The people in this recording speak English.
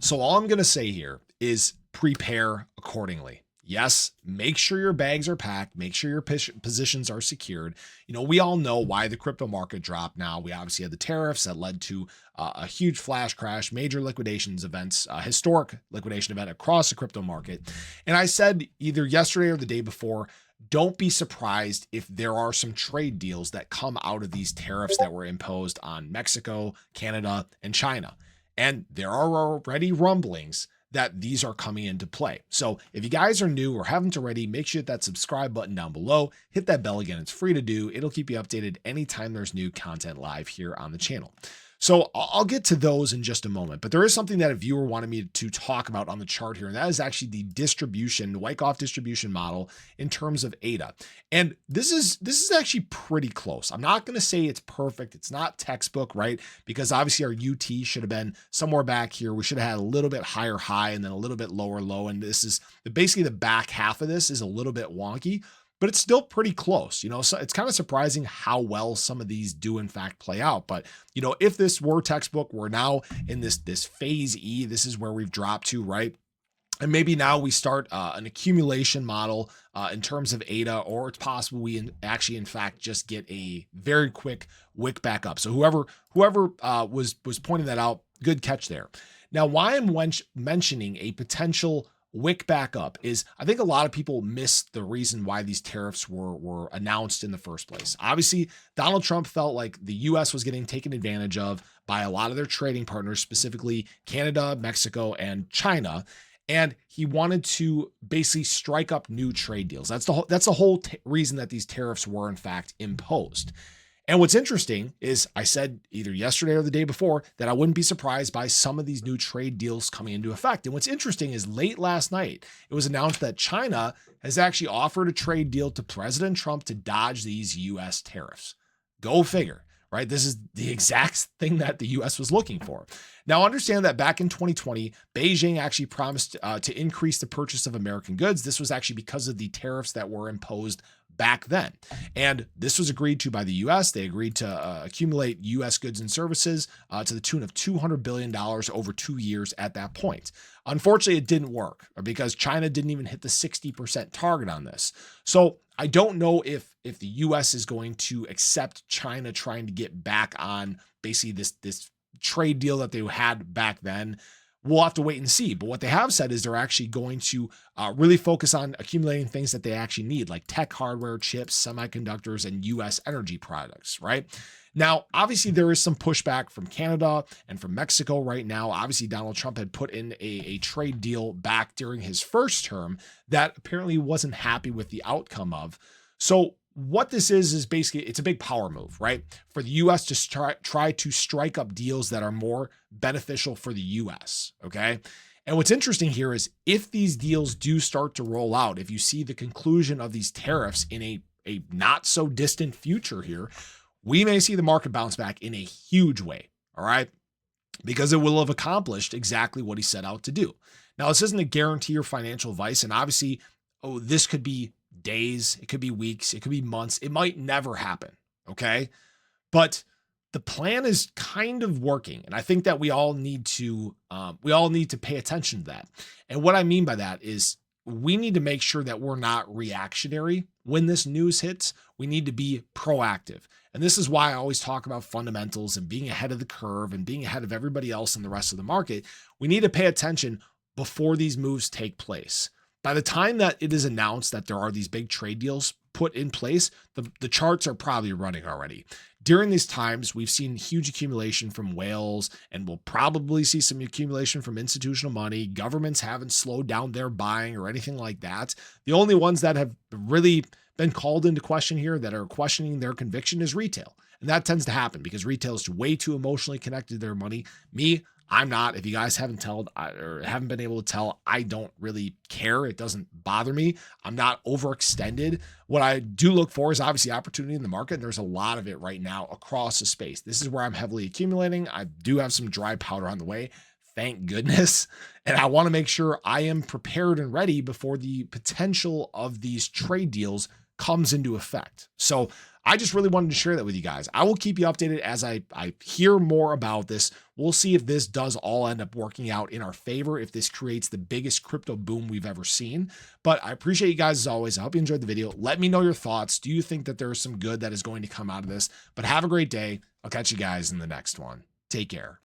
So all I'm going to say here is prepare accordingly. Yes, make sure your bags are packed, make sure your positions are secured. We all know why the crypto market dropped now. We obviously had the tariffs that led to a huge flash crash, major liquidations events, historic liquidation event across the crypto market. And I said either yesterday or the day before, don't be surprised if there are some trade deals that come out of these tariffs that were imposed on Mexico, Canada, and China. And there are already rumblings that these are coming into play. So if you guys are new or haven't already, make sure you hit that subscribe button down below, hit that bell again. It's free to do. It'll keep you updated anytime there's new content live here on the channel. So I'll get to those in just a moment, but there is something that a viewer wanted me to talk about on the chart here, and that is actually the distribution, the Wyckoff distribution model in terms of ADA. And this is actually pretty close. I'm not going to say it's perfect. It's not textbook, right? Because obviously our UT should have been somewhere back here. We should have had a little bit higher high and then a little bit lower low. And this is basically the back half of this is a little bit wonky, but it's still pretty close. So it's kind of surprising how well some of these do in fact play out. But, if this were textbook, we're now in this phase E. This is where we've dropped to, right? And maybe now we start an accumulation model in terms of ADA, or it's possible we in fact just get a very quick wick back up. So whoever was pointing that out, good catch there. Now, why I'm mentioning a potential wick back up is I think a lot of people miss the reason why these tariffs were announced in the first place. Obviously, Donald Trump felt like the US was getting taken advantage of by a lot of their trading partners, specifically Canada, Mexico, and China. And he wanted to basically strike up new trade deals. That's the whole reason that these tariffs were in fact imposed. And what's interesting is I said either yesterday or the day before that I wouldn't be surprised by some of these new trade deals coming into effect. And what's interesting is late last night, it was announced that China has actually offered a trade deal to President Trump to dodge these US tariffs. Go figure, right? This is the exact thing that the US was looking for. Now, understand that back in 2020, Beijing actually promised to increase the purchase of American goods. This was actually because of the tariffs that were imposed back then. And this was agreed to by the US. They agreed to accumulate US goods and services to the tune of $200 billion over 2 years at that point. Unfortunately, it didn't work because China didn't even hit the 60% target on this. So I don't know if the US is going to accept China trying to get back on basically this trade deal that they had back then. We'll have to wait and see. But what they have said is they're actually going to really focus on accumulating things that they actually need, like tech hardware, chips, semiconductors, and US energy products, right? Now, obviously, there is some pushback from Canada and from Mexico right now. Obviously, Donald Trump had put in a trade deal back during his first term that apparently wasn't happy with the outcome of. So what this is basically, it's a big power move, right? For the US to try to strike up deals that are more beneficial for the US, okay? And what's interesting here is if these deals do start to roll out, if you see the conclusion of these tariffs in a not so distant future here, we may see the market bounce back in a huge way, all right? Because it will have accomplished exactly what he set out to do. Now, this isn't a guarantee or financial advice, and obviously, this could be days, it could be weeks, it could be months, it might never happen, okay? But the plan is kind of working, and I think that we all need to pay attention to that. And what I mean by that is we need to make sure that we're not reactionary when this news hits. We need to be proactive. And this is why I always talk about fundamentals and being ahead of the curve and being ahead of everybody else in the rest of the market. We need to pay attention before these moves take place. By the time that it is announced that there are these big trade deals put in place, the charts are probably running already. During these times, we've seen huge accumulation from whales, and we'll probably see some accumulation from institutional money. Governments haven't slowed down their buying or anything like that. The only ones that have really been called into question here that are questioning their conviction is retail. And that tends to happen because retail is way too emotionally connected to their money. I'm not. If you guys haven't been able to tell, I don't really care. It doesn't bother me. I'm not overextended. What I do look for is obviously opportunity in the market. And there's a lot of it right now across the space. This is where I'm heavily accumulating. I do have some dry powder on the way. Thank goodness. And I want to make sure I am prepared and ready before the potential of these trade deals comes into effect. So I just really wanted to share that with you guys. I will keep you updated as I hear more about this. We'll see if this does all end up working out in our favor, if this creates the biggest crypto boom we've ever seen. But I appreciate you guys as always. I hope you enjoyed the video. Let me know your thoughts. Do you think that there is some good that is going to come out of this? But have a great day. I'll catch you guys in the next one. Take care.